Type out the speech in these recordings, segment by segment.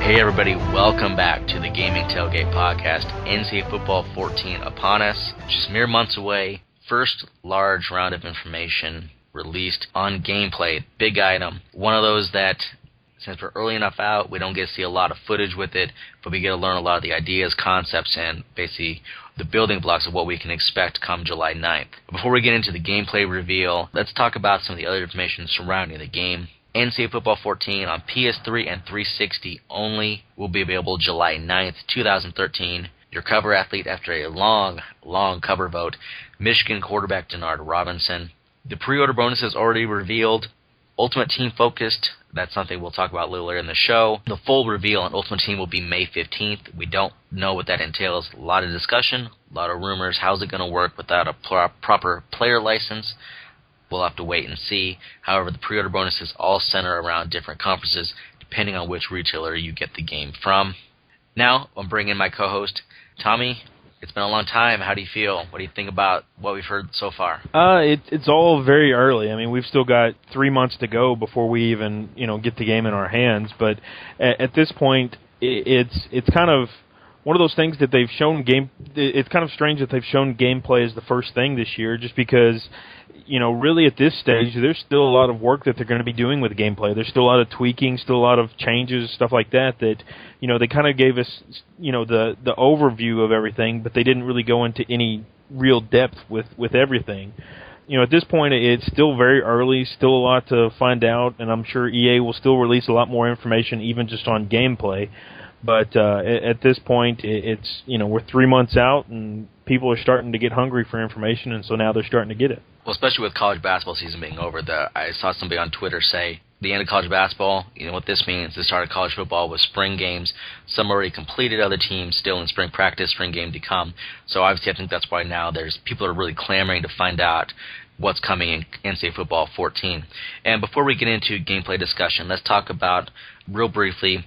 Hey everybody, welcome back to the Gaming Tailgate podcast. NCAA Football 14 upon us, just mere months away. First large round of information released on gameplay, big item. One of those that, since we're early enough out, we don't get to see a lot of footage with it, but we get to learn a lot of the ideas, concepts, and basically the building blocks of what we can expect come July 9th. Before we get into the gameplay reveal, let's talk about some of the other information surrounding the game. NCAA Football 14 on PS3 and 360 only will be available July 9th, 2013. Your cover athlete after a long cover vote, Michigan quarterback Denard Robinson. The pre-order bonus is already revealed. Ultimate Team focused, that's something we'll talk about a little later in the show. The full reveal on Ultimate Team will be May 15th. We don't know what that entails. A lot of discussion, a lot of rumors. How's it going to work without a proper player license? We'll have to wait and see. However, the pre-order bonuses all center around different conferences, depending on which retailer you get the game from. Now, I'm bringing in my co-host, Tommy. It's been a long time. How do you feel? What do you think about what we've heard so far? It's all very early. I mean, we've still got 3 months to go before we even get the game in our hands. But at this point, it's kind of one of those things that they've shown game. It's kind of strange that they've shown gameplay as the first thing this year, just because really at this stage, there's still a lot of work that they're going to be doing with gameplay. There's still a lot of tweaking, still a lot of changes, stuff like that, they kind of gave us, the overview of everything, but they didn't really go into any real depth with everything. At this point, it's still very early, still a lot to find out, and I'm sure EA will still release a lot more information, even just on gameplay. But at this point, it's we're 3 months out, and people are starting to get hungry for information, and so now they're starting to get it. Well, especially with college basketball season being over, I saw somebody on Twitter say the end of college basketball, what this means, the start of college football was spring games. Some already completed, other teams still in spring practice, spring game to come. So obviously I think that's why now people are really clamoring to find out what's coming in NCAA Football 14. And before we get into gameplay discussion, let's talk about, real briefly,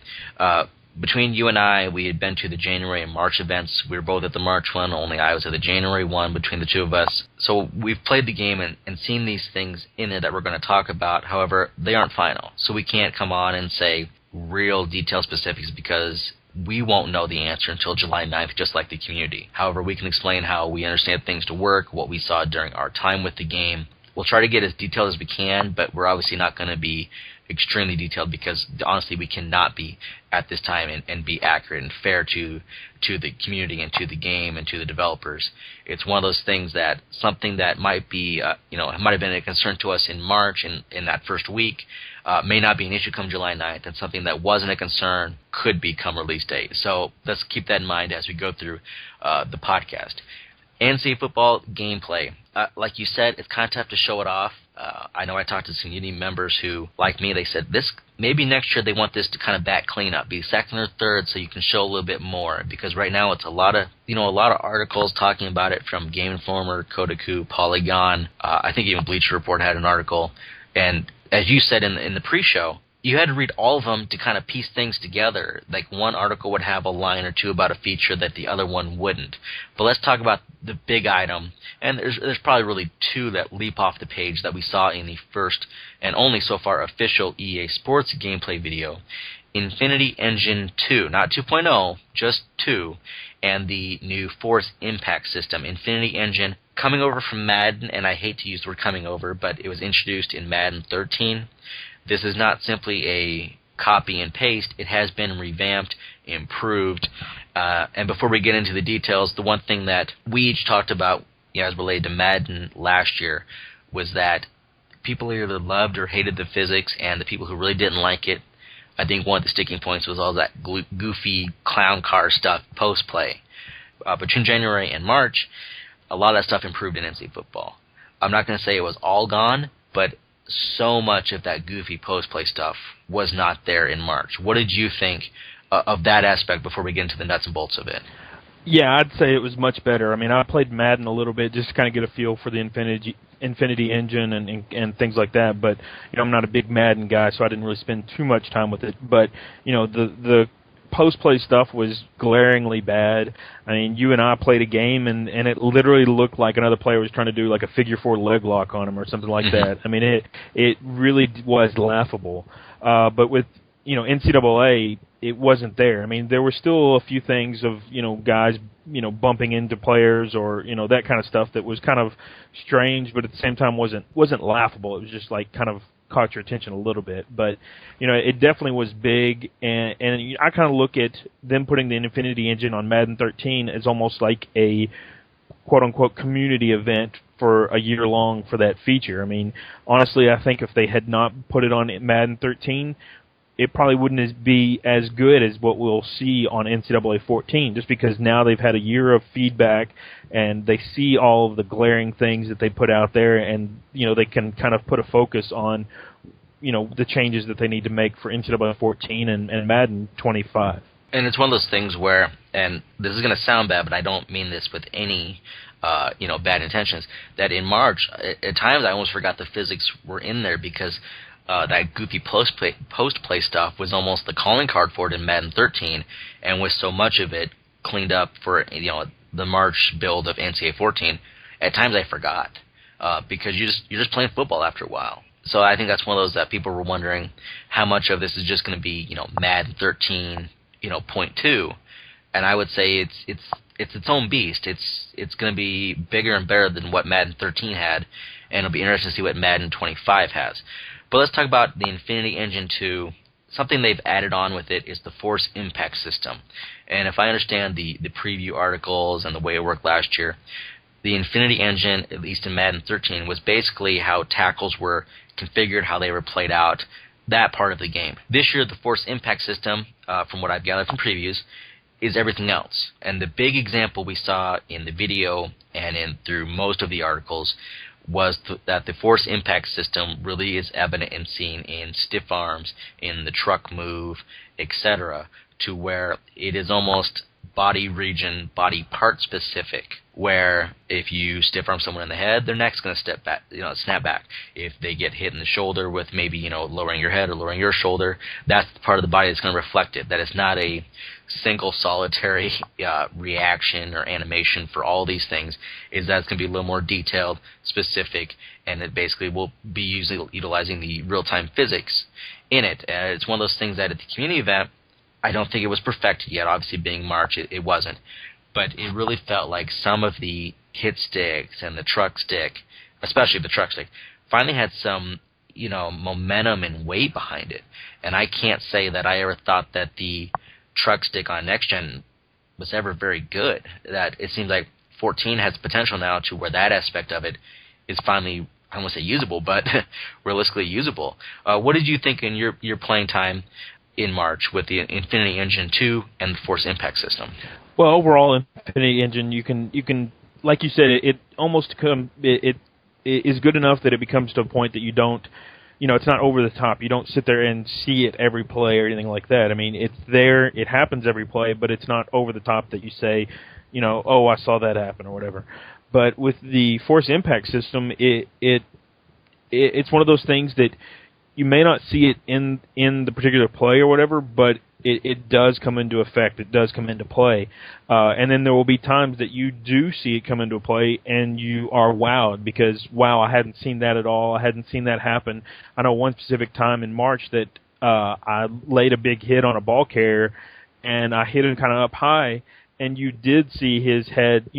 between you and I, we had been to the January and March events. We were both at the March one, only I was at the January one between the two of us. So we've played the game and seen these things in it that we're going to talk about. However, they aren't final. So we can't come on and say real detailed specifics because we won't know the answer until July 9th, just like the community. However, we can explain how we understand things to work, what we saw during our time with the game. We'll try to get as detailed as we can, but we're obviously not going to be extremely detailed because honestly we cannot be at this time and be accurate and fair to the community and to the game and to the developers. It's one of those things that something that might be might have been a concern to us in March in that first week may not be an issue come July 9th, and something that wasn't a concern could become release date. So let's keep that in mind as we go through the podcast. NCAA football gameplay. Like you said, it's kind of tough to show it off. I know I talked to some community members who, like me, they said maybe next year they want this to kind of back clean up, be second or third, so you can show a little bit more. Because right now it's a lot of articles talking about it from Game Informer, Kotaku, Polygon. I think even Bleacher Report had an article. And as you said in the pre-show, you had to read all of them to kind of piece things together. Like one article would have a line or two about a feature that the other one wouldn't. But let's talk about the big item. And there's probably really two that leap off the page that we saw in the first and only so far official EA Sports gameplay video. Infinity Engine 2, not 2.0, just 2, and the new Force Impact system. Infinity Engine coming over from Madden, and I hate to use the word coming over, but it was introduced in Madden 13. This is not simply a copy and paste. It has been revamped, improved. And before we get into the details, the one thing that we each talked about as related to Madden last year was that people either loved or hated the physics, and the people who really didn't like it, I think one of the sticking points was all that goofy clown car stuff post-play. Between January and March, a lot of that stuff improved in NCAA football. I'm not going to say it was all gone, but so much of that goofy post-play stuff was not there in March. What did you think of that aspect before we get into the nuts and bolts of it? Yeah, I'd say it was much better. I mean, I played Madden a little bit just to kind of get a feel for the Infinity Engine and things like that, but I'm not a big Madden guy, so I didn't really spend too much time with it. But the post-play stuff was glaringly bad. I mean, you and I played a game, and it literally looked like another player was trying to do like a figure four leg lock on him or something like that. I mean, it really was laughable. But with NCAA, it wasn't there. I mean, there were still a few things of, guys, bumping into players or, that kind of stuff that was kind of strange, but at the same time wasn't laughable. It was just like kind of caught your attention a little bit. But, it definitely was big, and I kind of look at them putting the Infinity Engine on Madden 13 as almost like a quote-unquote community event for a year long for that feature. I mean, honestly, I think if they had not put it on Madden 13, it probably wouldn't be as good as what we'll see on NCAA 14, just because now they've had a year of feedback and they see all of the glaring things that they put out there, and they can kind of put a focus on the changes that they need to make for NCAA 14 and Madden 25. And it's one of those things where, and this is going to sound bad, but I don't mean this with any bad intentions, that in March, at times I almost forgot the physics were in there, because that goofy post-play stuff was almost the calling card for it in Madden 13, and with so much of it cleaned up for the March build of NCAA 14, at times I forgot, because you're just playing football after a while. So I think that's one of those that people were wondering how much of this is just going to be Madden 13 .2, and I would say it's its own beast. It's going to be bigger and better than what Madden 13 had, and it'll be interesting to see what Madden 25 has. But let's talk about the Infinity Engine 2. Something they've added on with it is the Force Impact System. And if I understand the preview articles and the way it worked last year, the Infinity Engine, at least in Madden 13, was basically how tackles were configured, how they were played out, that part of the game. This year, the Force Impact System, from what I've gathered from previews, is everything else. And the big example we saw in the video and through most of the articles was that the Force Impact System really is evident and seen in stiff arms, in the truck move, etc., to where it is almost body region, body part specific, where if you stiff arm someone in the head, their neck's going to snap back. If they get hit in the shoulder with maybe, lowering your head or lowering your shoulder, that's the part of the body that's going to reflect it. That is not a single solitary reaction or animation for all these things. Is that it's going to be a little more detailed, specific, and it basically will be utilizing the real-time physics in it. It's one of those things that at the community event, I don't think it was perfected yet. Obviously, being March, it wasn't. But it really felt like some of the hit sticks and the truck stick, especially the truck stick, finally had some, momentum and weight behind it. And I can't say that I ever thought that the truck stick on Next Gen was ever very good. That it seems like 14 has potential now to where that aspect of it is finally, I don't want to say usable, but realistically usable. What did you think in your playing time in March with the Infinity Engine 2 and the Force Impact System? Well, overall, Infinity Engine, you can, like you said, it almost it is good enough that it becomes to a point that you don't, it's not over the top. You don't sit there and see it every play or anything like that. I mean, it's there, it happens every play, but it's not over the top that you say, oh, I saw that happen or whatever. But with the Force Impact System, it's one of those things that you may not see it in the particular play or whatever, but it does come into effect. It does come into play. And then there will be times that you do see it come into play and you are wowed because, wow, I hadn't seen that at all. I hadn't seen that happen. I know one specific time in March that I laid a big hit on a ball carrier and I hit him kind of up high, and you did see his head,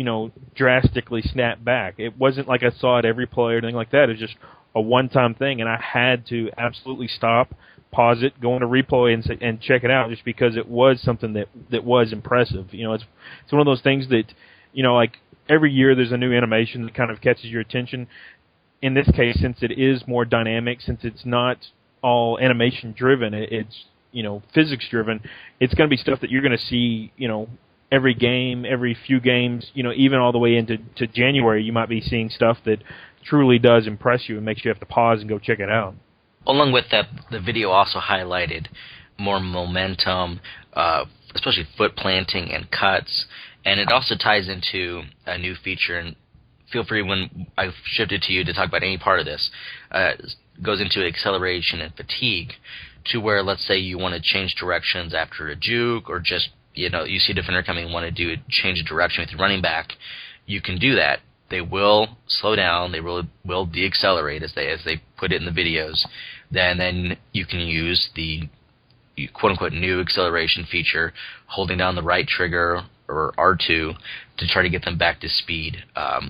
drastically snap back. It wasn't like I saw it every play or anything like that. It was just a one-time thing, and I had to absolutely stop, pause it, go into replay, and check it out, just because it was something that was impressive. It's one of those things that, like every year there's a new animation that kind of catches your attention. In this case, since it is more dynamic, since it's not all animation-driven, it's physics-driven, it's going to be stuff that you're going to see, every game, every few games, even all the way into January, you might be seeing stuff that truly does impress you and makes you have to pause and go check it out. Along with that, the video also highlighted more momentum, especially foot planting and cuts, and it also ties into a new feature, and feel free when I've shifted to you to talk about any part of this. It goes into acceleration and fatigue, to where, let's say you want to change directions after a juke, or just, you see a defender coming and want to do a change of direction with your running back, you can do that. They will slow down. They will deaccelerate as they put it in the videos. Then you can use the quote-unquote new acceleration feature, holding down the right trigger or R2 to try to get them back to speed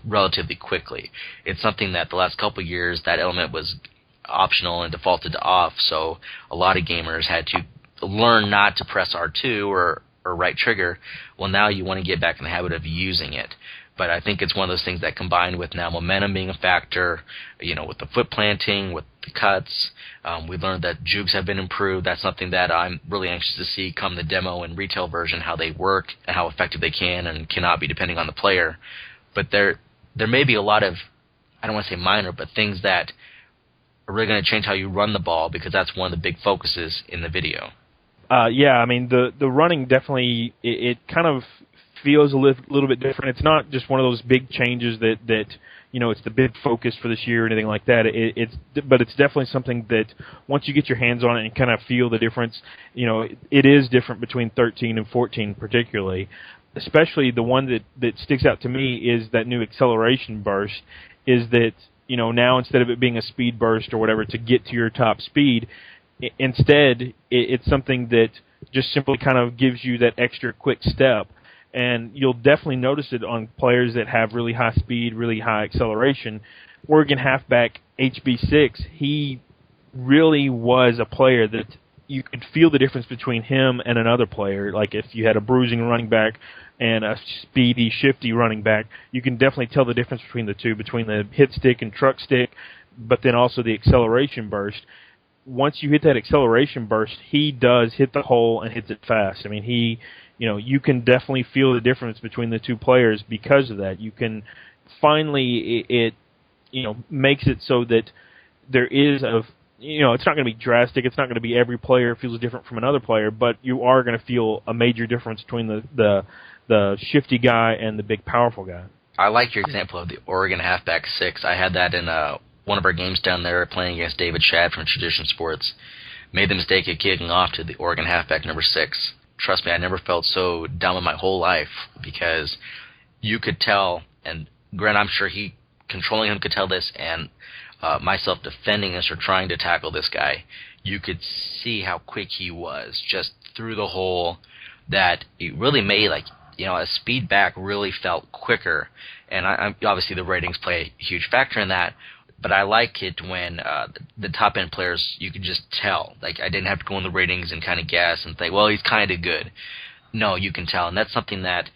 relatively quickly. It's something that the last couple of years that element was optional and defaulted to off, so a lot of gamers had to learn not to press R2 or right trigger. Well, now you want to get back in the habit of using it. But I think it's one of those things that combined with now momentum being a factor, with the foot planting, with the cuts, we learned that jukes have been improved. That's something that I'm really anxious to see come the demo and retail version, how they work and how effective they can and cannot be depending on the player. But there may be a lot of, I don't want to say minor, but things that are really going to change how you run the ball, because that's one of the big focuses in the video. Yeah, I mean, the running definitely, it kind of feels a little bit different. It's not just one of those big changes that it's the big focus for this year or anything like that. But it's definitely something that once you get your hands on it and kind of feel the difference, it is different between 13 and 14 particularly. Especially the one that sticks out to me is that new acceleration burst, is that, now instead of it being a speed burst or whatever to get to your top speed, instead it's something that just simply kind of gives you that extra quick step. And you'll definitely notice it on players that have really high speed, really high acceleration. Oregon halfback HB6, he really was a player that you could feel the difference between him and another player. Like if you had a bruising running back and a speedy, shifty running back, you can definitely tell the difference between the two, between the hit stick and truck stick, but then also the acceleration burst. Once you hit that acceleration burst, he does hit the hole and hits it fast. I mean, you can definitely feel the difference between the two players because of that. You can finally, it makes it so that there is it's not going to be drastic. It's not going to be every player feels different from another player, but you are going to feel a major difference between the shifty guy and the big powerful guy. I like your example of the Oregon halfback 6. I had that in one of our games down there playing against David Shad from Tradition Sports. Made the mistake of kicking off to the Oregon halfback number 6. Trust me, I never felt so dumb in my whole life, because you could tell, and Grant, I'm sure controlling him could tell this, and myself defending this or trying to tackle this guy, you could see how quick he was just through the hole, that it really made, a speed back really felt quicker. And obviously the ratings play a huge factor in that, but I like it when the top-end players, you could just tell. Like, I didn't have to go in the ratings and kind of guess and think, well, he's kind of good. No, you can tell. And that's something that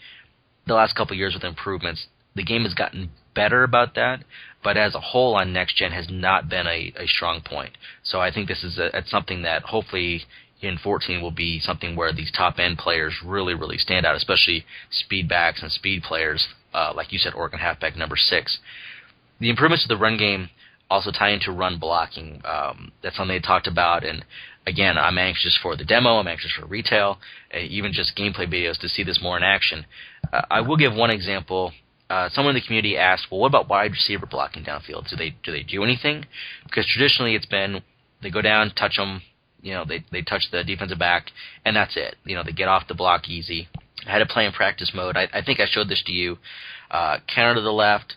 the last couple of years with improvements, the game has gotten better about that, but as a whole on Next Gen has not been a strong point. So I think this is it's something that hopefully in 14 will be something where these top-end players really, really stand out, especially speed backs and speed players, like you said, Oregon halfback number 6. The improvements to the run game also tie into run blocking. That's something they talked about, and again, I'm anxious for the demo, I'm anxious for retail, even just gameplay videos to see this more in action. I will give one example. Someone in the community asked, well, what about wide receiver blocking downfield? Do they do anything? Because traditionally it's been they go down, touch them, they touch the defensive back, and that's it. They get off the block easy. I had to play in practice mode. I think I showed this to you. Counter to the left.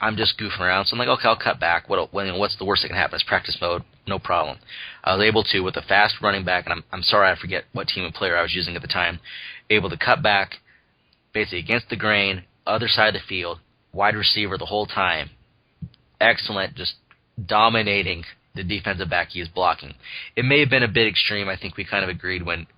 I'm just goofing around, so I'm like, okay, I'll cut back. What's the worst that can happen? It's practice mode, no problem. I was able to, with a fast running back, and I'm sorry I forget what team and player I was using at the time, able to cut back, basically against the grain, other side of the field, wide receiver the whole time. Excellent, just dominating the defensive back he is blocking. It may have been a bit extreme. I think we kind of agreed when,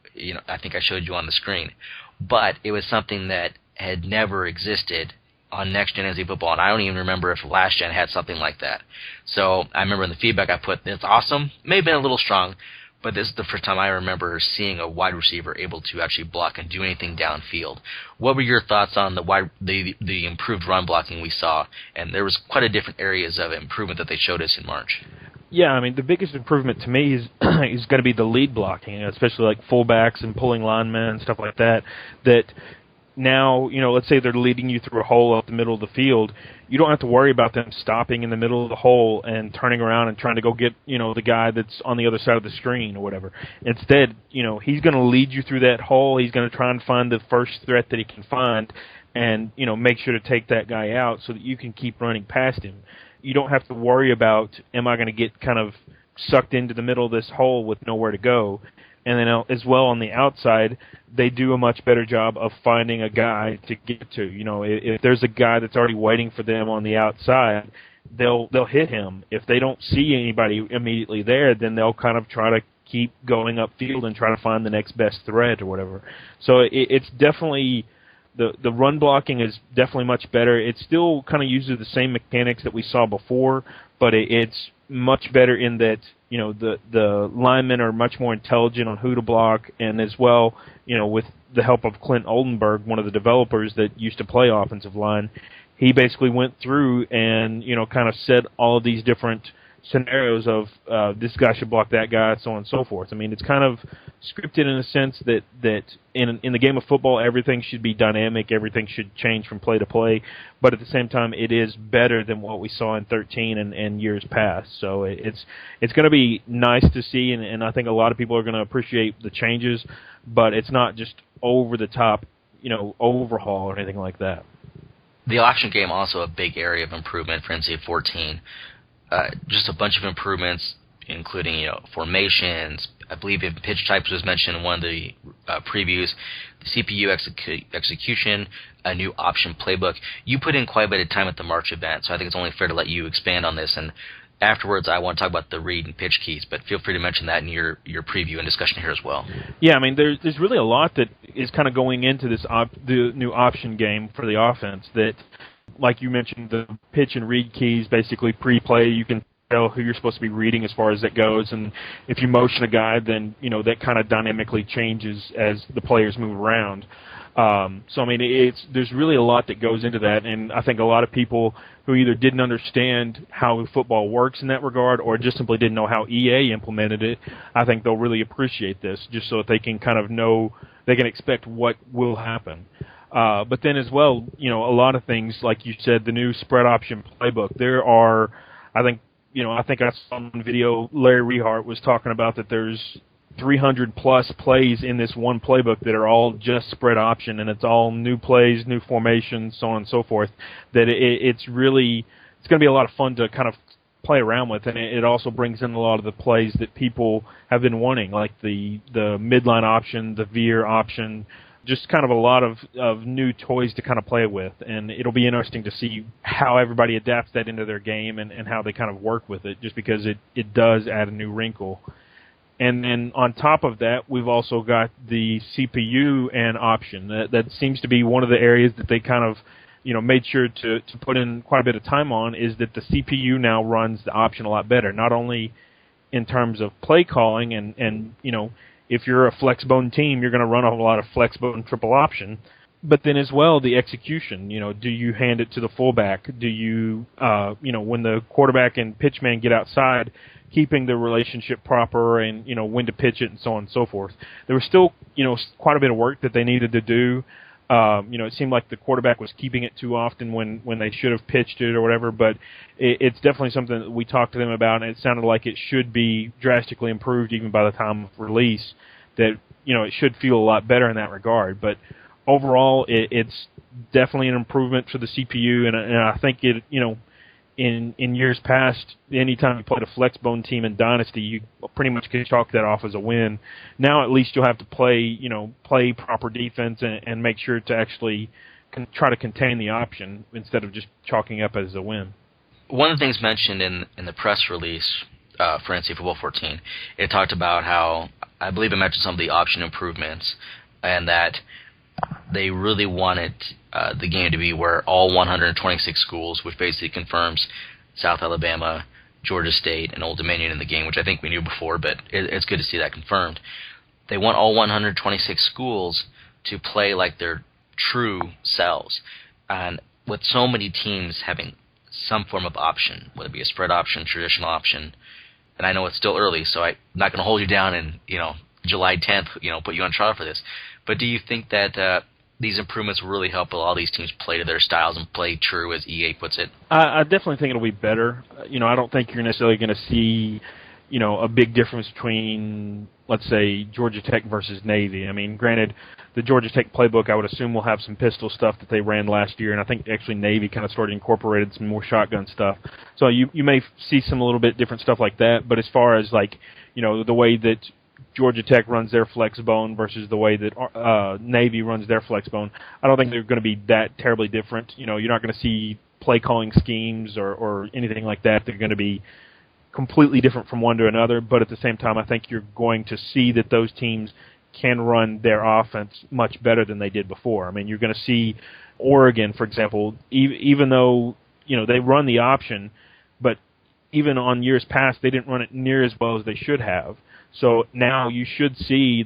I think I showed you on the screen. But it was something that had never existed on Next Gen NCAA football, and I don't even remember if last gen had something like that. So I remember in the feedback I put, it's awesome. May have been a little strong, but this is the first time I remember seeing a wide receiver able to actually block and do anything downfield. What were your thoughts on the improved run blocking we saw? And there was quite a different areas of improvement that they showed us in March. Yeah, I mean, the biggest improvement to me is is going to be the lead blocking, especially like fullbacks and pulling linemen and stuff like that. That now, let's say they're leading you through a hole up the middle of the field, you don't have to worry about them stopping in the middle of the hole and turning around and trying to go get, the guy that's on the other side of the screen or whatever. Instead, he's going to lead you through that hole. He's going to try and find the first threat that he can find and, make sure to take that guy out so that you can keep running past him. You don't have to worry about, am I going to get kind of sucked into the middle of this hole with nowhere to go? and then as well on the outside, they do a much better job of finding a guy to get to. If there's a guy that's already waiting for them on the outside, they'll hit him. If they don't see anybody immediately there, then they'll kind of try to keep going upfield and try to find the next best threat or whatever. So it's definitely the run blocking is definitely much better. It still kind of uses the same mechanics that we saw before, but it's much better in that the linemen are much more intelligent on who to block, and as well with the help of Clint Oldenburg, one of the developers that used to play offensive line, he basically went through and kind of said all of these different scenarios of this guy should block that guy, so on and so forth. I mean, it's kind of scripted in a sense that in the game of football, everything should be dynamic, everything should change from play to play, but at the same time, it is better than what we saw in 13 and years past. So it's going to be nice to see, and I think a lot of people are going to appreciate the changes, but it's not just over the top, overhaul or anything like that. The option game also a big area of improvement for NCAA 14. Just a bunch of improvements, including formations. I believe pitch types was mentioned in one of the previews. The CPU execution, a new option playbook. You put in quite a bit of time at the March event, so I think it's only fair to let you expand on this. And afterwards, I want to talk about the read and pitch keys, but feel free to mention that in your preview and discussion here as well. Yeah, I mean, there's really a lot that is kind of going into this the new option game for the offense that, like you mentioned, the pitch and read keys, basically pre-play, you can tell who you're supposed to be reading as far as that goes, and if you motion a guy, then that kind of dynamically changes as the players move around. So I mean, there's really a lot that goes into that, and I think a lot of people who either didn't understand how football works in that regard, or just simply didn't know how EA implemented it, I think they'll really appreciate this, just so that they can kind of know, they can expect what will happen. But then as well, a lot of things, like you said, the new spread option playbook. There are, I think I saw on video, Larry Rehart was talking about that there's 300 plus plays in this one playbook that are all just spread option, and it's all new plays, new formations, so on and so forth. That it's going to be a lot of fun to kind of play around with, and it also brings in a lot of the plays that people have been wanting, like the midline option, the veer option, just kind of a lot of new toys to kind of play with, and it'll be interesting to see how everybody adapts that into their game and how they kind of work with it, just because it does add a new wrinkle. And then on top of that, we've also got the CPU and option. That seems to be one of the areas that they kind of made sure to put in quite a bit of time on, is that the CPU now runs the option a lot better, not only in terms of play calling and if you're a flexbone team, you're going to run a lot of flexbone triple option. But then as well, the execution, do you hand it to the fullback? Do you, when the quarterback and pitchman get outside, keeping the relationship proper and, when to pitch it and so on and so forth. There was still, quite a bit of work that they needed to do. It seemed like the quarterback was keeping it too often when they should have pitched it or whatever, but it's definitely something that we talked to them about, and it sounded like it should be drastically improved even by the time of release, that, it should feel a lot better in that regard. But overall, it's definitely an improvement for the CPU, and I think it, in years past, anytime you played a flexbone team in Dynasty, you pretty much could chalk that off as a win. Now at least you'll have to play proper defense and make sure to actually try to contain the option instead of just chalking up as a win. One of the things mentioned in the press release for NCAA Football 14, it talked about how, I believe it mentioned some of the option improvements, and that they really wanted the game to be where all 126 schools, which basically confirms South Alabama, Georgia State, and Old Dominion in the game, which I think we knew before, but it's good to see that confirmed. They want all 126 schools to play like their true selves. And with so many teams having some form of option, whether it be a spread option, traditional option, and I know it's still early, so I'm not going to hold you down and, July 10th, put you on trial for this. But do you think that these improvements will really help a lot of these teams play to their styles and play true, as EA puts it? I definitely think it'll be better. I don't think you're necessarily going to see, a big difference between, let's say, Georgia Tech versus Navy. I mean, granted, the Georgia Tech playbook, I would assume, will have some pistol stuff that they ran last year, and I think actually Navy kind of started incorporated some more shotgun stuff. So you may see some a little bit different stuff like that, but as far as, like, the way that Georgia Tech runs their flex bone versus the way that Navy runs their flex bone. I don't think they're going to be that terribly different. You're not going to see play calling schemes or anything like that. They're going to be completely different from one to another, but at the same time, I think you're going to see that those teams can run their offense much better than they did before. I mean, you're going to see Oregon, for example, even though they run the option, but even on years past, they didn't run it near as well as they should have. So now you should see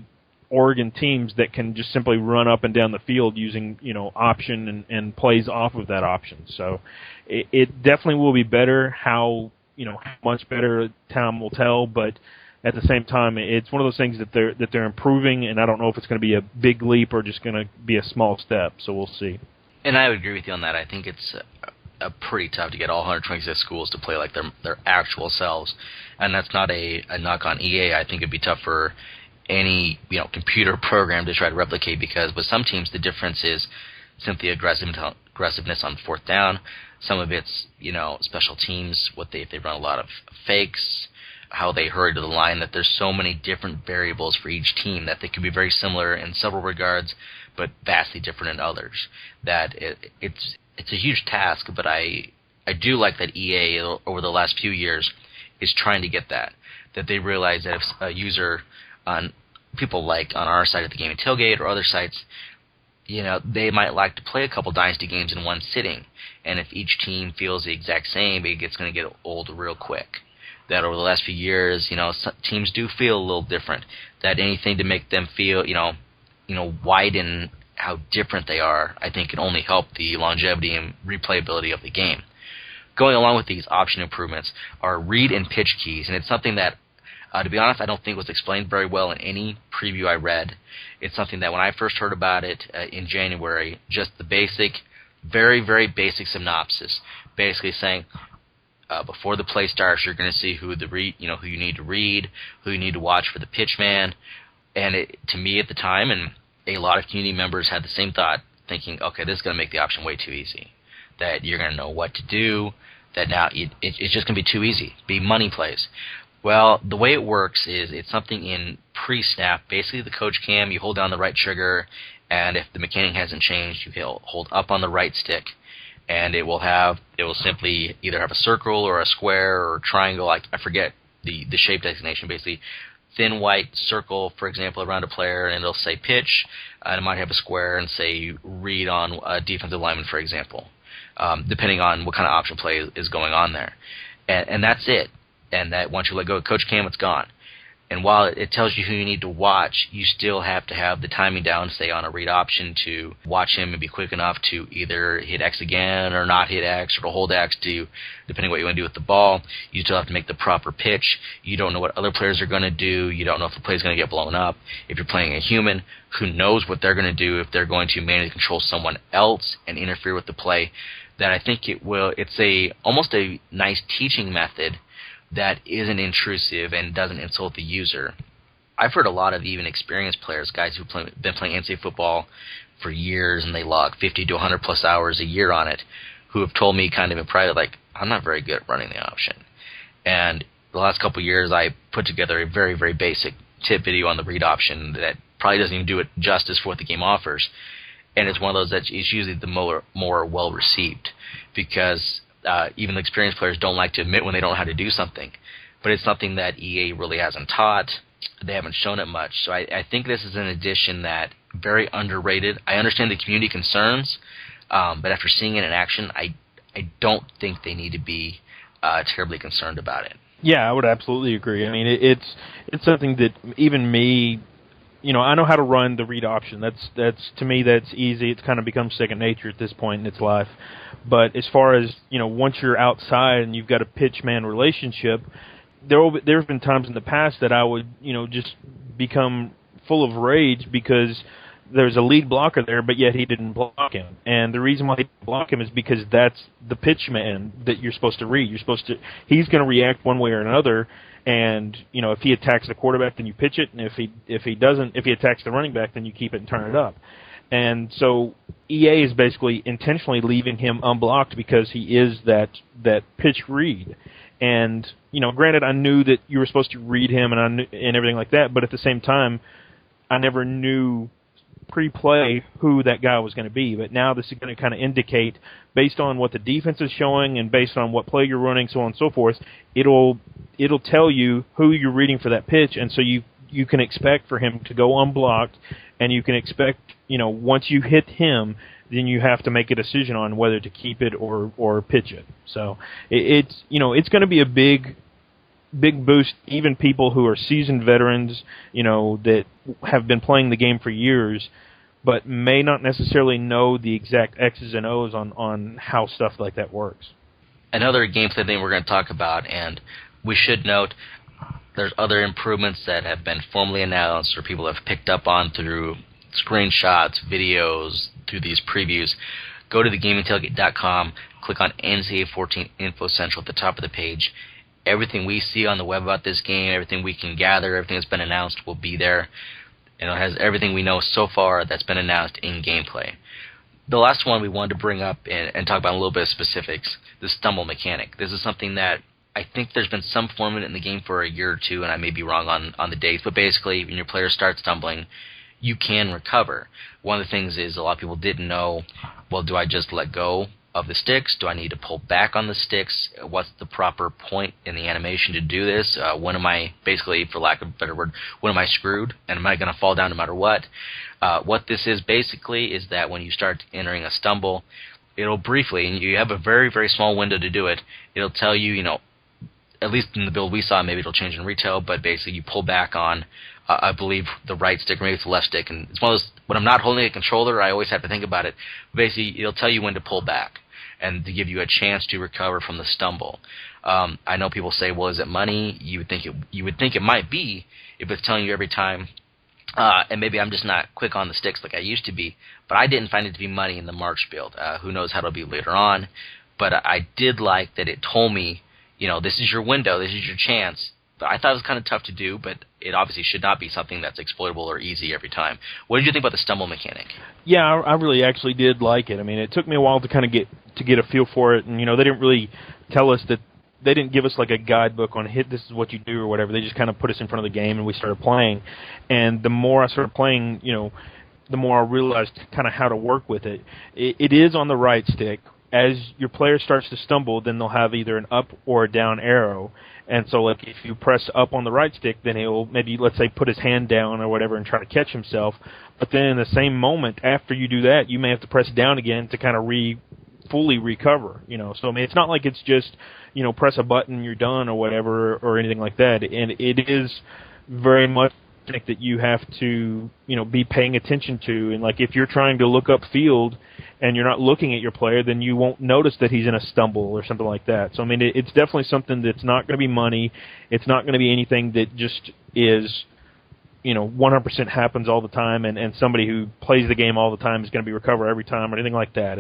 Oregon teams that can just simply run up and down the field using option and plays off of that option. So it definitely will be better. How much better, time will tell, but at the same time, it's one of those things that they're improving, and I don't know if it's going to be a big leap or just going to be a small step. So we'll see. And I would agree with you on that. I think it's pretty tough to get all 126 schools to play like their actual selves, and that's not a knock on EA. I think it'd be tough for any computer program to try to replicate, because with some teams the difference is simply aggressiveness on fourth down. Some of it's special teams, if they run a lot of fakes, how they hurry to the line. That there's so many different variables for each team that they can be very similar in several regards, but vastly different in others. That it's a huge task, but I do like that EA over the last few years is trying to get that they realize that if a user on people like on our side of the game at Tailgate or other sites, they might like to play a couple Dynasty games in one sitting, and if each team feels the exact same, it's going to get old real quick. That over the last few years, teams do feel a little different. That anything to make them feel, widen how different they are, I think can only help the longevity and replayability of the game. Going along with these option improvements are read and pitch keys, and it's something that, to be honest, I don't think was explained very well in any preview I read. It's something that when I first heard about it in January, just the basic, very, very basic synopsis, basically saying before the play starts, you're going to see who you need to read, who you need to watch for the pitch man. And to me at the time, and a lot of community members had the same thought, thinking, okay, this is going to make the option way too easy. That you're going to know what to do. That now it's just going to be too easy. Be money plays. Well, the way it works is it's something in pre-snap. Basically, the coach cam, you hold down the right trigger, and if the mechanic hasn't changed, you hold up on the right stick, and it will simply either have a circle or a square or a triangle. I forget the shape designation. Basically, thin white circle, for example, around a player, and it'll say pitch, and it might have a square and say read on a defensive lineman, for example, depending on what kind of option play is going on there. And that's it. And that once you let go of Coach Cam, it's gone. And while it tells you who you need to watch, you still have to have the timing down, say on a read option, to watch him and be quick enough to either hit X again or not hit X, or to hold X, depending on what you want to do with the ball. You still have to make the proper pitch. You don't know what other players are going to do. You don't know if the play is going to get blown up. If you're playing a human, who knows what they're going to do if they're going to manually control someone else and interfere with the play. That I think it's almost a nice teaching method that isn't intrusive and doesn't insult the user. I've heard a lot of even experienced players, guys who've been playing NCAA football for years, and they log 50 to 100 plus hours a year on it, who have told me kind of in private, like, I'm not very good at running the option. And the last couple of years, I put together a very, very basic tip video on the read option that probably doesn't even do it justice for what the game offers. And it's one of those that is usually the more well-received, because even the experienced players don't like to admit when they don't know how to do something. But it's something that EA really hasn't taught. They haven't shown it much. So I think this is an addition that very underrated. I understand the community concerns, but after seeing it in action, I don't think they need to be terribly concerned about it. Yeah, I would absolutely agree. I mean, it's something that even me, I know how to run the read option. That's to me, that's easy. It's kind of become second nature at this point in its life. But as far as, once you're outside and you've got a pitch-man relationship, there's been times in the past that I would, just become full of rage because there's a lead blocker there, but yet he didn't block him. And the reason why he didn't block him is because that's the pitch-man that you're supposed to read. He's going to react one way or another. And, if he attacks the quarterback, then you pitch it. And if he attacks the running back, then you keep it and turn it up. And so EA is basically intentionally leaving him unblocked because he is that pitch read. And granted, I knew that you were supposed to read him and everything like that, but at the same time, I never knew pre-play who that guy was going to be. But now this is going to kind of indicate, based on what the defense is showing and based on what play you're running, so on and so forth, it'll tell you who you're reading for that pitch, and so you can expect for him to go unblocked, and you can expect, once you hit him, then you have to make a decision on whether to keep it or pitch it. So it's going to be a big boost. Even people who are seasoned veterans, that have been playing the game for years, but may not necessarily know the exact X's and O's on how stuff like that works. Another gameplay thing we're going to talk about, and we should note, there's other improvements that have been formally announced or people have picked up on through screenshots, videos, through these previews. Go to thegamingtailgate.com, click on NCAA 14 Info Central at the top of the page. Everything we see on the web about this game, everything we can gather, everything that's been announced will be there. And it has everything we know so far that's been announced in gameplay. The last one we wanted to bring up and talk about a little bit of specifics, the stumble mechanic. This is something that I think there's been some form of it in the game for a year or two, and I may be wrong on the dates, but basically when your players start stumbling, you can recover. One of the things is a lot of people didn't know, well, do I just let go of the sticks? Do I need to pull back on the sticks? What's the proper point in the animation to do this? When am I, basically, for lack of a better word, when am I screwed? And am I going to fall down no matter what? What this is basically is that when you start entering a stumble, it'll briefly, and you have a very, very small window to do it, it'll tell you, at least in the build we saw, maybe it'll change in retail, but basically you pull back on, I believe, the right stick, or maybe it's the left stick. And it's one of those, when I'm not holding a controller, I always have to think about it. Basically, it'll tell you when to pull back and to give you a chance to recover from the stumble. I know people say, well, is it money? You would think it might be if it's telling you every time. And maybe I'm just not quick on the sticks like I used to be, but I didn't find it to be money in the March build. Who knows how it'll be later on. But I did like that it told me, this is your window, this is your chance. But I thought it was kind of tough to do, but it obviously should not be something that's exploitable or easy every time. What did you think about the stumble mechanic? Yeah, I really actually did like it. I mean, it took me a while to kind of get a feel for it, and they didn't really tell us that. They didn't give us like a guidebook on this is what you do or whatever. They just kind of put us in front of the game and we started playing. And the more I started playing, the more I realized kind of how to work with it. It is on the right stick. As your player starts to stumble, then they'll have either an up or a down arrow. And so, like, if you press up on the right stick, then he'll maybe, let's say, put his hand down or whatever and try to catch himself. But then in the same moment, after you do that, you may have to press down again to kind of fully recover. So I mean, it's not like it's just, press a button, you're done or whatever or anything like that. And it is very much that you have to, be paying attention to. And like if you're trying to look up field and you're not looking at your player, then you won't notice that he's in a stumble or something like that. So I mean, it's definitely something that's not going to be money. It's not going to be anything that just is, 100% happens all the time, and somebody who plays the game all the time is going to be recover every time or anything like that.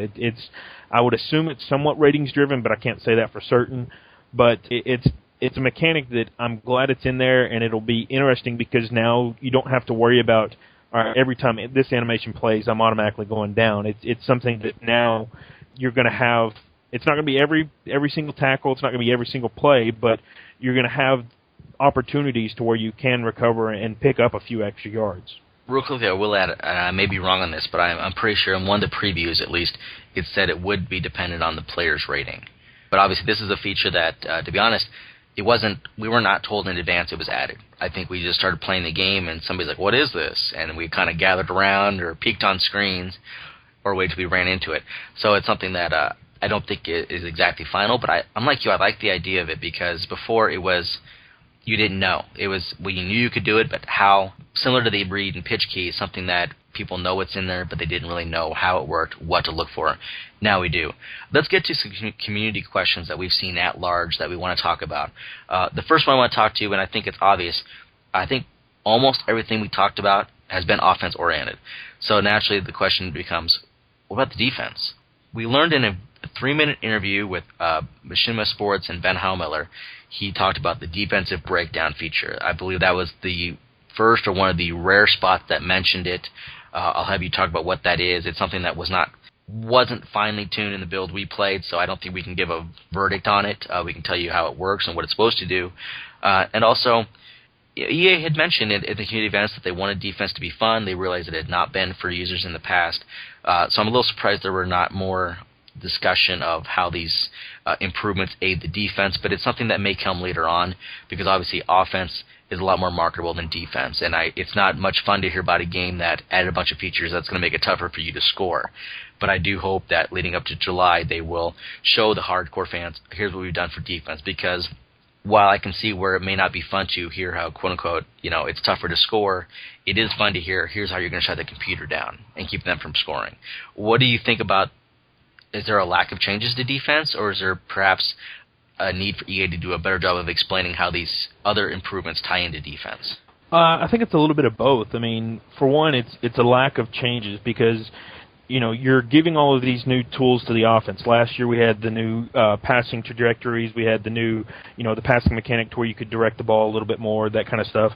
I would assume it's somewhat ratings driven, but I can't say that for certain. But it's a mechanic that I'm glad it's in there, and it'll be interesting because now you don't have to worry about, all right, every time this animation plays, I'm automatically going down. It's something that now you're going to have. It's not going to be every single tackle. It's not going to be every single play, but you're going to have opportunities to where you can recover and pick up a few extra yards. Real quickly, I will add, and I may be wrong on this, but I'm pretty sure in one of the previews, at least, it said it would be dependent on the player's rating. But obviously, this is a feature that, to be honest, we were not told in advance it was added. I think we just started playing the game, and somebody's like, what is this? And we kind of gathered around or peeked on screens or waited till we ran into it. So it's something that I don't think is exactly final, but I'm like you, I like the idea of it because before it was, you didn't know. It was, well, you knew you could do it, but how, similar to the read and pitch key, something that people know what's in there, but they didn't really know how it worked, what to look for. Now we do. Let's get to some community questions that we've seen at large that we want to talk about. The first one I want to talk to, and I think it's obvious, I think almost everything we talked about has been offense-oriented. So naturally the question becomes, what about the defense? We learned in a 3-minute interview with Machinima Sports and Ben Haumiller, he talked about the defensive breakdown feature. I believe that was the first or one of the rare spots that mentioned it. I'll have you talk about what that is. It's something that was not wasn't finely tuned in the build we played, so I don't think we can give a verdict on it. We can tell you how it works and what it's supposed to do. And also, EA had mentioned at the community events that they wanted defense to be fun. They realized it had not been for users in the past. So I'm a little surprised there were not more discussion of how these improvements aid the defense, but it's something that may come later on, because obviously offense is a lot more marketable than defense, and it's not much fun to hear about a game that added a bunch of features that's going to make it tougher for you to score. But I do hope that leading up to July, they will show the hardcore fans, here's what we've done for defense, because while I can see where it may not be fun to hear how, quote-unquote, it's tougher to score, it is fun to hear, here's how you're going to shut the computer down and keep them from scoring. What do you think about, is there a lack of changes to defense, or is there perhaps a need for EA to do a better job of explaining how these other improvements tie into defense? I think it's a little bit of both. I mean, for one, it's a lack of changes because you're giving all of these new tools to the offense. Last year we had the new passing trajectories. We had the new, the passing mechanic to where you could direct the ball a little bit more, that kind of stuff.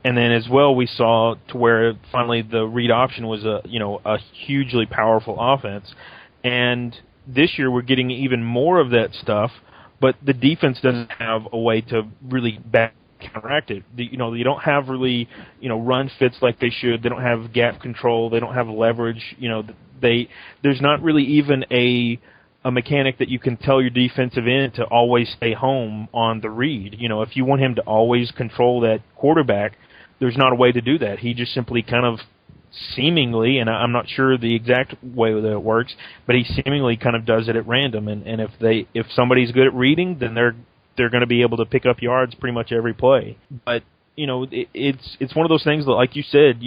And then as well we saw to where finally the read option was a hugely powerful offense. And this year we're getting even more of that stuff, but the defense doesn't have a way to really counteract it. You don't have really, run fits like they should. They don't have gap control. They don't have leverage. There's not really even a mechanic that you can tell your defensive end to always stay home on the read. If you want him to always control that quarterback, there's not a way to do that. He just simply kind of seemingly, and I'm not sure the exact way that it works, but he seemingly kind of does it at random. And if somebody's good at reading, then they're going to be able to pick up yards pretty much every play. But it's one of those things that, like you said,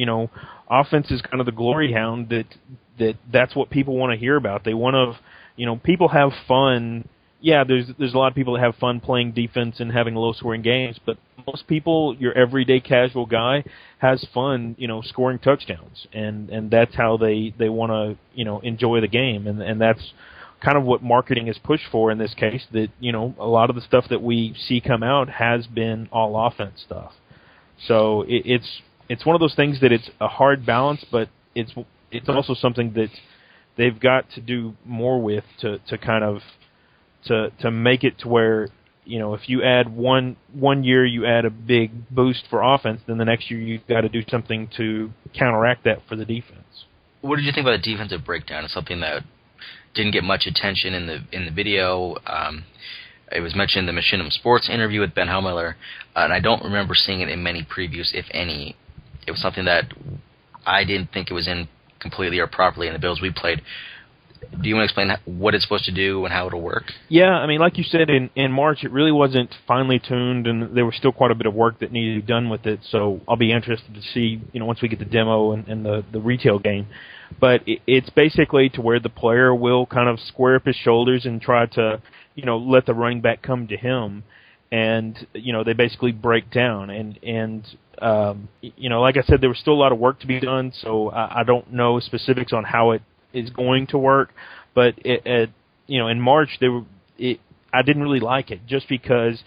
offense is kind of the glory hound that's what people want to hear about. They want to, people have fun. Yeah, there's a lot of people that have fun playing defense and having low-scoring games, but most people, your everyday casual guy, has fun, scoring touchdowns, and that's how they want to, enjoy the game, and that's kind of what marketing is pushed for in this case. That a lot of the stuff that we see come out has been all offense stuff. So it's one of those things that it's a hard balance, but it's also something that they've got to do more with to kind of to make it to where if you add one year you add a big boost for offense, then the next year you've got to do something to counteract that for the defense. What did you think about the defensive breakdown? It's something that didn't get much attention in the video. It was mentioned in the Machinima Sports interview with Ben Hellmiller, and I don't remember seeing it in many previews, if any. It was something that I didn't think it was in completely or properly in the builds we played. Do you want to explain what it's supposed to do and how it'll work? Yeah, I mean, like you said, in March, it really wasn't finely tuned, and there was still quite a bit of work that needed to be done with it, so I'll be interested to see, once we get the demo and the retail game. But it's basically to where the player will kind of square up his shoulders and try to, let the running back come to him, and, they basically break down. And like I said, there was still a lot of work to be done, so I don't know specifics on how it is going to work, but in March I didn't really like it, just because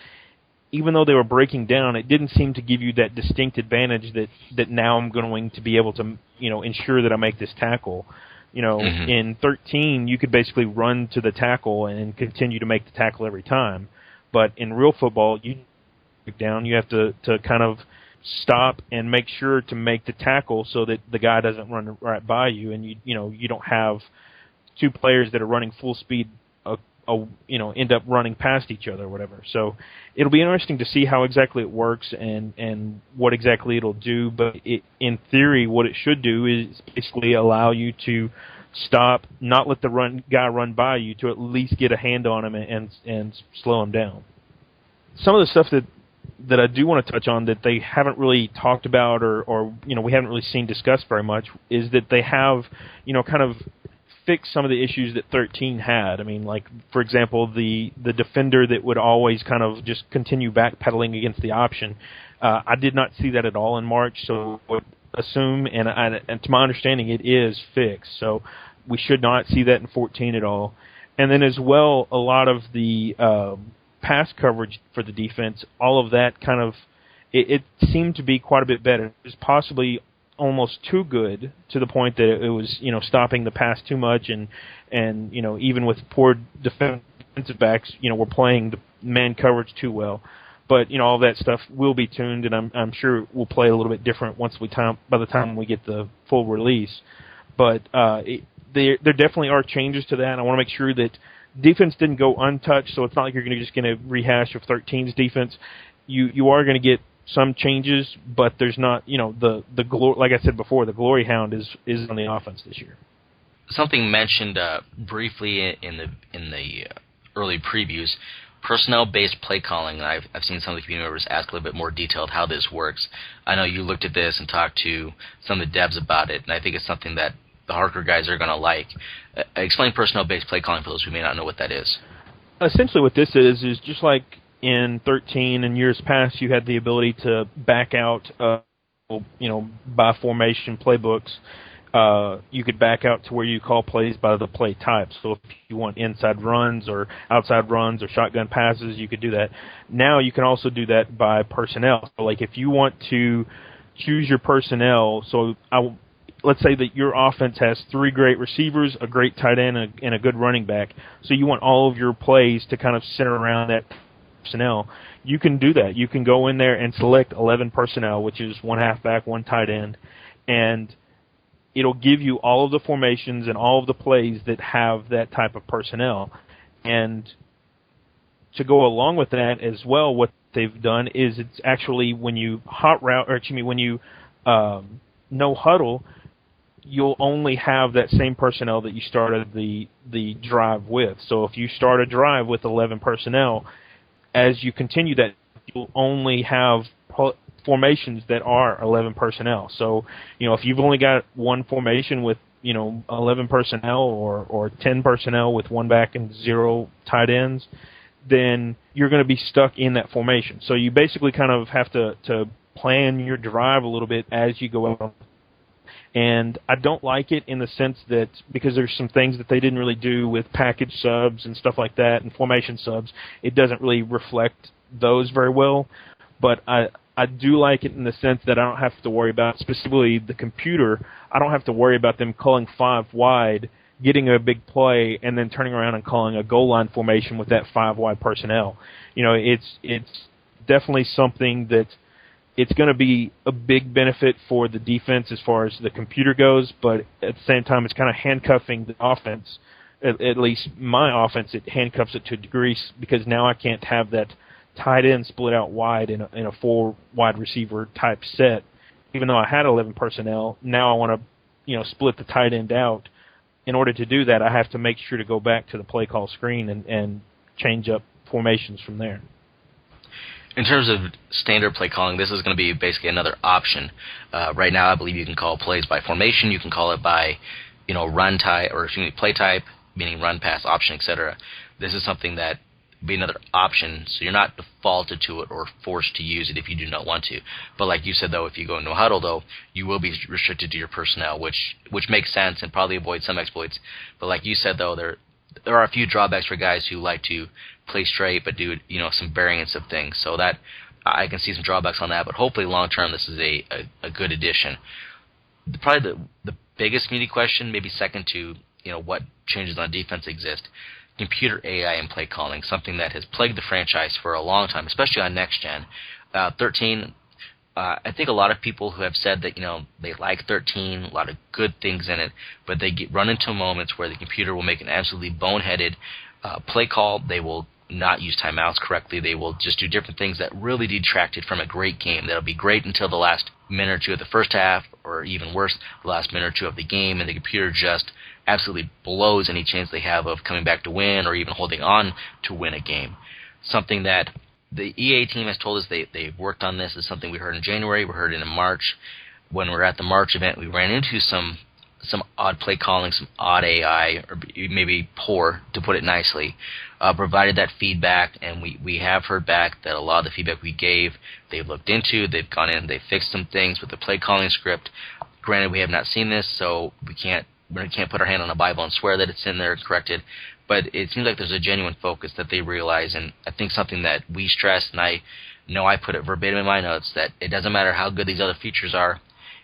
even though they were breaking down, it didn't seem to give you that distinct advantage that now I'm going to be able to ensure that I make this tackle. In 13 you could basically run to the tackle and continue to make the tackle every time, but in real football you break down, you have to kind of stop and make sure to make the tackle so that the guy doesn't run right by you, and you don't have two players that are running full speed end up running past each other or whatever. So it'll be interesting to see how exactly it works and what exactly it'll do, but in theory what it should do is basically allow you to stop, not let the guy run by you, to at least get a hand on him and slow him down. Some of the stuff that I do want to touch on that they haven't really talked about or we haven't really seen discussed very much is that they have, kind of fixed some of the issues that 13 had. I mean, like, for example, the defender that would always kind of just continue backpedaling against the option. I did not see that at all in March, so I would assume, and to my understanding, it is fixed. So we should not see that in 14 at all. And then as well, a lot of the pass coverage for the defense, all of that kind of, it seemed to be quite a bit better. There's possibly almost too good to the point that it was, stopping the pass too much, and even with poor defensive backs, we're playing the man coverage too well. But all that stuff will be tuned, and I'm sure it will play a little bit different by the time we get the full release. But there definitely are changes to that. I want to make sure that defense didn't go untouched, so it's not like you're just going to rehash of 13's defense. You are going to get some changes, but there's not, the glory, like I said before, the glory hound is on the offense this year. Something mentioned briefly in the early previews, personnel-based play calling. I've seen some of the community members ask a little bit more detailed how this works. I know you looked at this and talked to some of the devs about it, and I think it's something that the hardcore guys are going to like. Explain personnel-based play calling for those who may not know what that is. Essentially what this is just like in 13 and years past, you had the ability to back out, by formation playbooks. You could back out to where you call plays by the play type. So if you want inside runs or outside runs or shotgun passes, you could do that. Now you can also do that by personnel. So like if you want to choose your personnel, let's say that your offense has 3 great receivers, a great tight end, and a good running back. So you want all of your plays to kind of center around that personnel. You can do that. You can go in there and select 11 personnel, which is 1 halfback, 1 tight end, and it'll give you all of the formations and all of the plays that have that type of personnel. And to go along with that as well, what they've done is it's actually when you no huddle, you'll only have that same personnel that you started the drive with. So if you start a drive with 11 personnel, as you continue that, you'll only have formations that are 11 personnel. So, if you've only got one formation with, 11 personnel or 10 personnel with 1 back and 0 tight ends, then you're going to be stuck in that formation. So you basically kind of have to plan your drive a little bit as you go out. And I don't like it in the sense that, because there's some things that they didn't really do with package subs and stuff like that and formation subs, it doesn't really reflect those very well. But I do like it in the sense that I don't have to worry about, specifically the computer, I don't have to worry about them calling 5 wide, getting a big play, and then turning around and calling a goal line formation with that 5 wide personnel. It's definitely something that it's going to be a big benefit for the defense as far as the computer goes, but at the same time, it's kind of handcuffing the offense. At least my offense, it handcuffs it to a degree, because now I can't have that tight end split out wide in a 4 wide receiver type set. Even though I had 11 personnel, now I want to split the tight end out. In order to do that, I have to make sure to go back to the play call screen and change up formations from there. In terms of standard play calling, this is going to be basically another option. Right now, I believe you can call plays by formation. You can call it by, run type, or play type, meaning run, pass, option, etc. This is something that would be another option, so you're not defaulted to it or forced to use it if you do not want to. But like you said, though, if you go no huddle, though, you will be restricted to your personnel, which makes sense and probably avoids some exploits. But like you said, though, there are a few drawbacks for guys who like to play straight but do some variance of things. So that I can see some drawbacks on that, but hopefully long term this is a good addition. Probably the biggest meaty question, maybe second to what changes on defense exist, computer AI and play calling, something that has plagued the franchise for a long time, especially on next gen. 13. I think a lot of people who have said that they like 13, a lot of good things in it, but they run into moments where the computer will make an absolutely boneheaded play call. They will not use timeouts correctly. They will just do different things that really detracted from a great game. That'll be great until the last minute or two of the first half, or even worse, the last minute or two of the game, and the computer just absolutely blows any chance they have of coming back to win or even holding on to win a game. Something that the EA team has told us they've worked on. This is something we heard in January, we heard it in March. When we were at the March event, we ran into some odd play calling, some odd AI, or maybe poor, to put it nicely. Provided that feedback, and we have heard back that a lot of the feedback we gave, they've looked into, they've gone in, they've fixed some things with the play calling script. Granted, we have not seen this, so we can't put our hand on the Bible and swear that it's in there corrected, but it seems like there's a genuine focus that they realize, and I think something that we stress, and I know I put it verbatim in my notes, that it doesn't matter how good these other features are,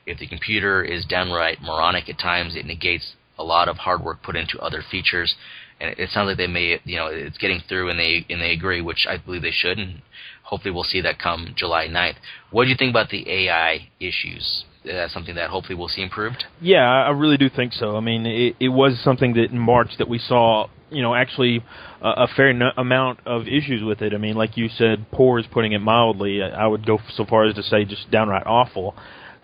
If the computer is downright moronic at times, it negates a lot of hard work put into other features. And it sounds like they may, it's getting through, and they agree, which I believe they should, and hopefully we'll see that come July 9th. What do you think about the AI issues? Is that something that hopefully we'll see improved? Yeah, I really do think so. I mean, it was something that in March that we saw, actually a fair amount of issues with it. I mean, like you said, poor is putting it mildly. I would go so far as to say just downright awful.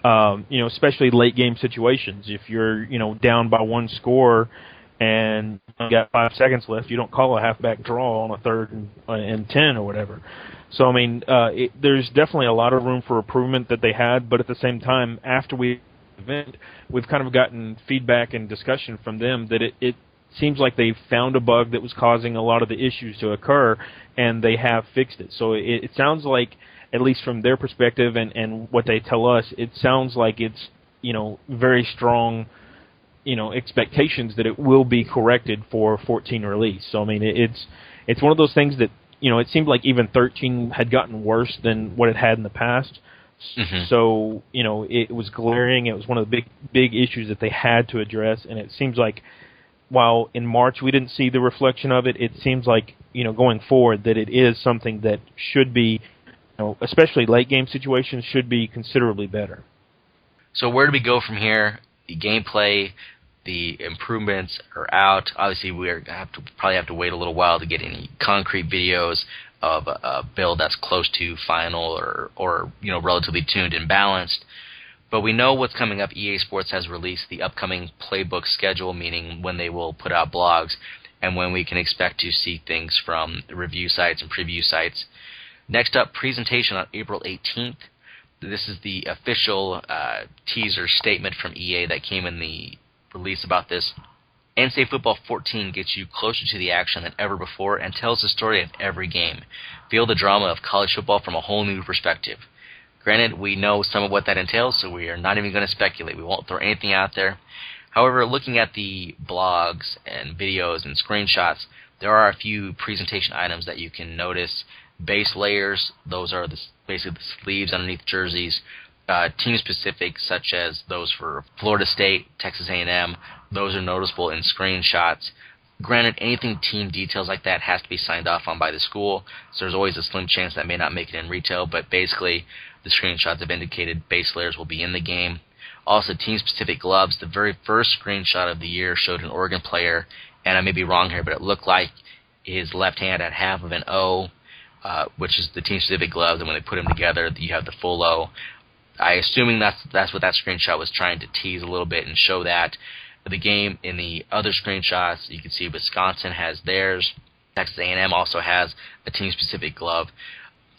Especially late game situations. If you're, down by one score and you got 5 seconds left, you don't call a halfback draw on a 3rd and 10 or whatever. So, I mean, there's definitely a lot of room for improvement that they had, but at the same time, after we event, we've kind of gotten feedback and discussion from them that it seems like they found a bug that was causing a lot of the issues to occur, and they have fixed it. So it sounds like, at least from their perspective and what they tell us, it sounds like it's, very strong, expectations that it will be corrected for 14 release. So, I mean, it's one of those things that, it seemed like even 13 had gotten worse than what it had in the past. Mm-hmm. So, it was glaring. It was one of the big issues that they had to address, and it seems like while in March we didn't see the reflection of it, it seems like, going forward that it is something that should be, especially late game situations, should be considerably better. So where do we go from here? The gameplay, the improvements are out. Obviously, we probably have to wait a little while to get any concrete videos of a build that's close to final or relatively tuned and balanced. But we know what's coming up. EA Sports has released the upcoming playbook schedule, meaning when they will put out blogs and when we can expect to see things from the review sites and preview sites. Next up, presentation on April 18th. This is the official teaser statement from EA that came in the release about this. NCAA Football 14 gets you closer to the action than ever before and tells the story of every game. Feel the drama of college football from a whole new perspective. Granted, we know some of what that entails, so we are not even going to speculate. We won't throw anything out there. However, looking at the blogs and videos and screenshots, there are a few presentation items that you can notice. Base layers, those are basically the sleeves underneath jerseys. Team-specific, such as those for Florida State, Texas A&M, those are noticeable in screenshots. Granted, anything team details like that has to be signed off on by the school, so there's always a slim chance that may not make it in retail, but basically the screenshots have indicated base layers will be in the game. Also, team-specific gloves. The very first screenshot of the year showed an Oregon player, and I may be wrong here, but it looked like his left hand had half of an O, which is the team-specific gloves, and when they put them together, you have the full O. I assuming that's what that screenshot was trying to tease a little bit and show that. The game in the other screenshots, you can see Wisconsin has theirs. Texas A&M also has a team-specific glove.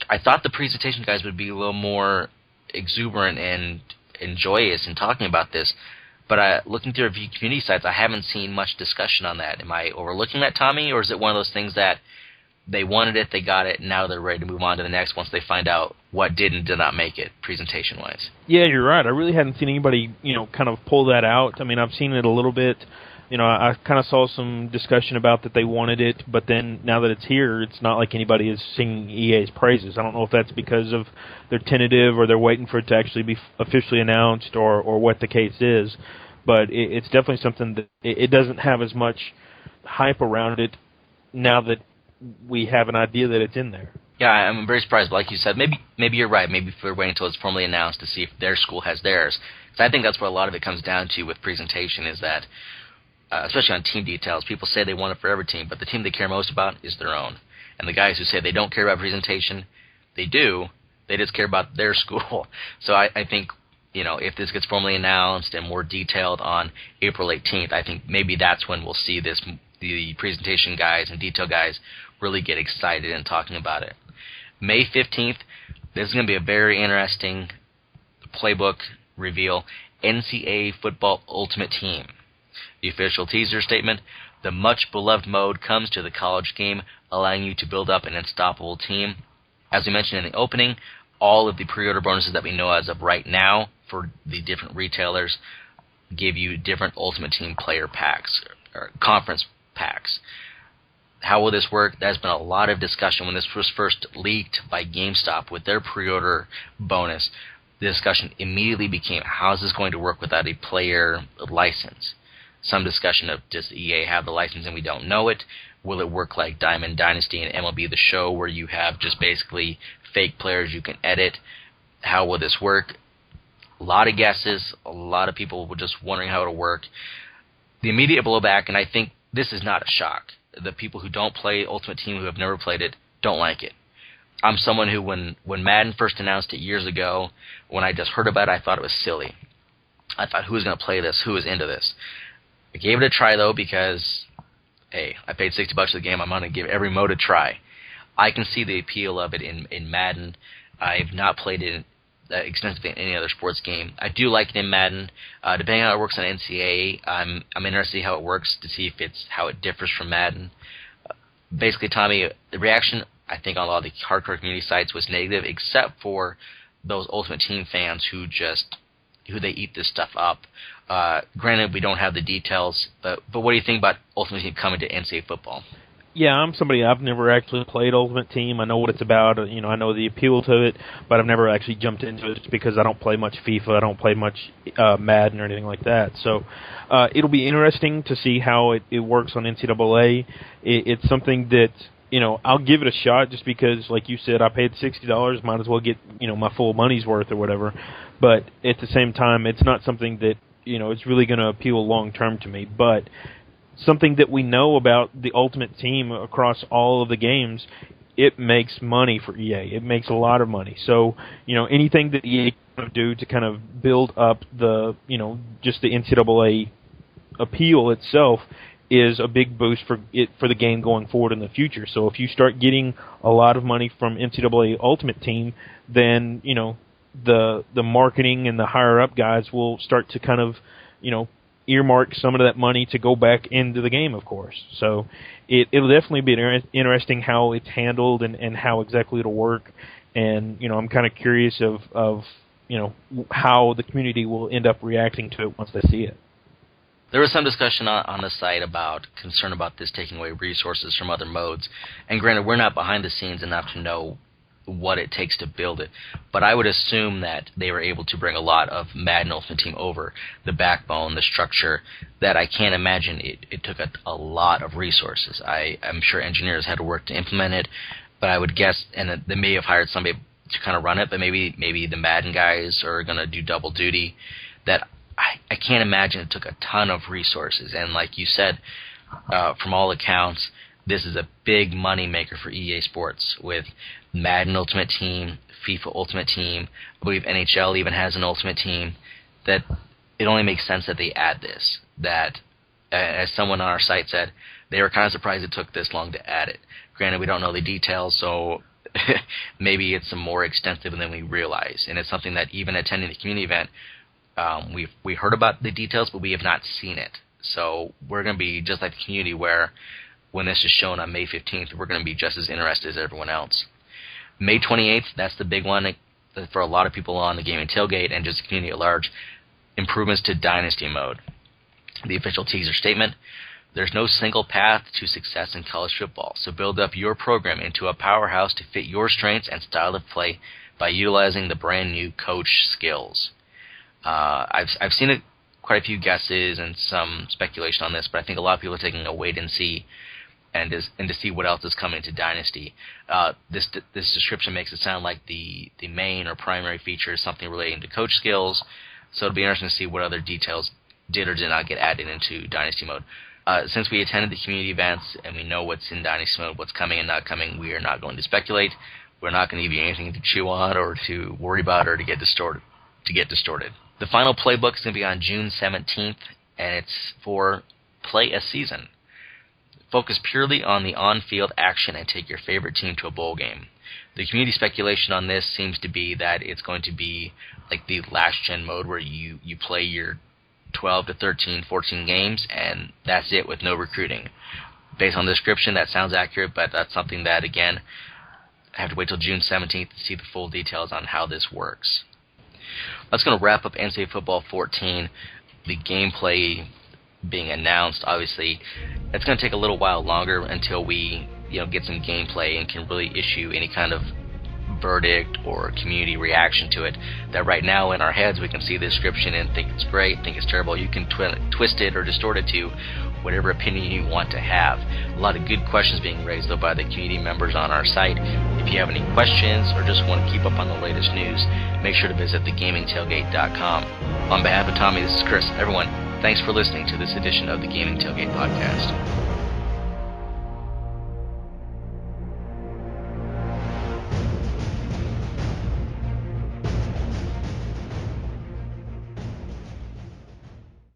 I thought the presentation guys would be a little more exuberant and joyous in talking about this, but looking through review community sites, I haven't seen much discussion on that. Am I overlooking that, Tommy, or is it one of those things that they wanted it, they got it, now they're ready to move on to the next once they find out what did and did not make it, presentation-wise? Yeah, you're right. I really hadn't seen anybody, kind of pull that out. I mean, I've seen it a little bit. I kind of saw some discussion about that they wanted it, but then now that it's here, it's not like anybody is singing EA's praises. I don't know if that's because of they're tentative or they're waiting for it to actually be officially announced or what the case is, but it's definitely something that it doesn't have as much hype around it now that we have an idea that it's in there. Yeah, I'm very surprised. But like you said, maybe you're right. Maybe if we're waiting until it's formally announced to see if their school has theirs. Because I think that's what a lot of it comes down to with presentation is that, especially on team details, people say they want it for every team, but the team they care most about is their own. And the guys who say they don't care about presentation, they do. They just care about their school. So I think, if this gets formally announced and more detailed on April 18th, I think maybe that's when we'll see the presentation guys and detail guys really get excited in talking about it. May 15th, this is going to be a very interesting playbook reveal. NCAA Football Ultimate Team. The official teaser statement, the much-beloved mode comes to the college game, allowing you to build up an unstoppable team. As we mentioned in the opening, all of the pre-order bonuses that we know as of right now for the different retailers give you different Ultimate Team player packs, or conference packs. How will this work? There's been a lot of discussion when this was first leaked by GameStop with their pre-order bonus. the discussion immediately became, how is this going to work without a player license? Some discussion of, does EA have the license and we don't know it? Will it work like Diamond Dynasty and MLB The Show, where you have just basically fake players you can edit? How will this work? A lot of guesses. A lot of people were just wondering how it'll work. The immediate blowback, and I think this is not a shock, the people who don't play Ultimate Team, who have never played it, don't like it. I'm someone who, when Madden first announced it years ago, when I just heard about it, I thought it was silly. I thought, who is going to play this? Who is into this? I gave it a try, though, because, hey, I paid $60 for the game. I'm going to give every mode a try. I can see the appeal of it in Madden. I've not played it extensively in any other sports game. I do like it in Madden. Depending on how it works on NCAA, I'm interested to see how it works, to see if how it differs from Madden. Basically, Tommy, the reaction, I think, on a lot of the hardcore community sites was negative, except for those Ultimate Team fans who they eat this stuff up. Granted, we don't have the details, but what do you think about Ultimate Team coming to NCAA football? Yeah, I'm somebody, I've never actually played Ultimate Team. I know what it's about. I know the appeal to it, but I've never actually jumped into it just because I don't play much FIFA. I don't play much Madden or anything like that. So it'll be interesting to see how it works on NCAA. It's something that, I'll give it a shot just because, like you said, I paid $60. Might as well get, my full money's worth or whatever. But at the same time, it's not something that, it's really going to appeal long term to me. But something that we know about the Ultimate Team across all of the games, it makes money for EA. It makes a lot of money. So, anything that EA can do to kind of build up the, just the NCAA appeal itself is a big boost for the game going forward in the future. So if you start getting a lot of money from NCAA Ultimate Team, then, the marketing and the higher up guys will start to kind of, earmark some of that money to go back into the game, of course. So it'll definitely be interesting how it's handled and how exactly it'll work. And, I'm kind of curious of how the community will end up reacting to it once they see it. There was some discussion on the site about concern about this taking away resources from other modes. And granted, we're not behind the scenes enough to know what it takes to build it, but I would assume that they were able to bring a lot of Madden Ultimate Team over, the backbone, the structure, that I can't imagine it took a lot of resources. I'm sure engineers had to work to implement it, but I would guess, and they may have hired somebody to kind of run it, but maybe the Madden guys are going to do double duty. That I can't imagine it took a ton of resources, and like you said, from all accounts, this is a big money maker for EA Sports with Madden Ultimate Team, FIFA Ultimate Team. I believe NHL even has an Ultimate Team. That it only makes sense that they add this. That, as someone on our site said, they were kind of surprised it took this long to add it. Granted, we don't know the details, so maybe it's more extensive than we realize. And it's something that even attending the community event, we heard about the details, but we have not seen it. So we're going to be just like the community, where when this is shown on May 15th, we're going to be just as interested as everyone else. May 28th, that's the big one for a lot of people on the gaming tailgate and just the community at large. Improvements to Dynasty mode. The official teaser statement: there's no single path to success in college football, so build up your program into a powerhouse to fit your strengths and style of play by utilizing the brand new coach skills. I've seen quite a few guesses and some speculation on this, but I think a lot of people are taking a wait and see, and to see what else is coming to Dynasty. This description makes it sound like the main or primary feature is something relating to coach skills, so it'll be interesting to see what other details did or did not get added into Dynasty mode. Since we attended the community events and we know what's in Dynasty mode, what's coming and not coming, we are not going to speculate. We're not going to give you anything to chew on or to worry about or to get distorted. The final playbook is going to be on June 17th, and it's for Play a Season. Focus purely on the on-field action and take your favorite team to a bowl game. The community speculation on this seems to be that it's going to be like the last-gen mode where you play your 12 to 13, 14 games, and that's it with no recruiting. Based on the description, that sounds accurate, but that's something that, again, I have to wait till June 17th to see the full details on how this works. That's going to wrap up NCAA Football 14. The gameplay being announced, obviously, it's going to take a little while longer until we get some gameplay and can really issue any kind of verdict or community reaction to it. That right now in our heads we can see the description and think it's great, think it's terrible. You can twist it or distort it to whatever opinion you want to have. A lot of good questions being raised though by the community members on our site. If you have any questions or just want to keep up on the latest news, make sure to visit thegamingtailgate.com. On behalf of Tommy, this is Chris. Everyone, thanks for listening to this edition of the Gaming Tailgate Podcast.